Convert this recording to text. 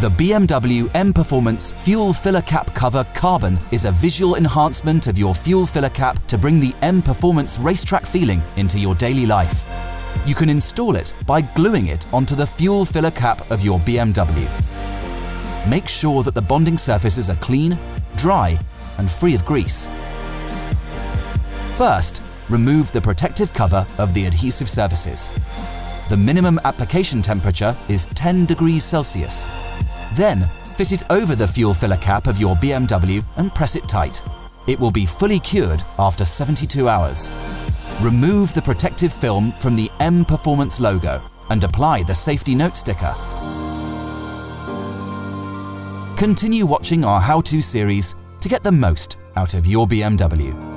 The BMW M Performance Fuel Filler Cap Cover Carbon is a visual enhancement of your fuel filler cap to bring the M Performance racetrack feeling into your daily life. You can install it by gluing it onto the fuel filler cap of your BMW. Make sure that the bonding surfaces are clean, dry, and free of grease. First, remove the protective cover of the adhesive surfaces. The minimum application temperature is 10 degrees Celsius. Then, fit it over the fuel filler cap of your BMW and press it tight. It will be fully cured after 72 hours. Remove the protective film from the M Performance logo and apply the safety note sticker. Continue watching our how-to series to get the most out of your BMW.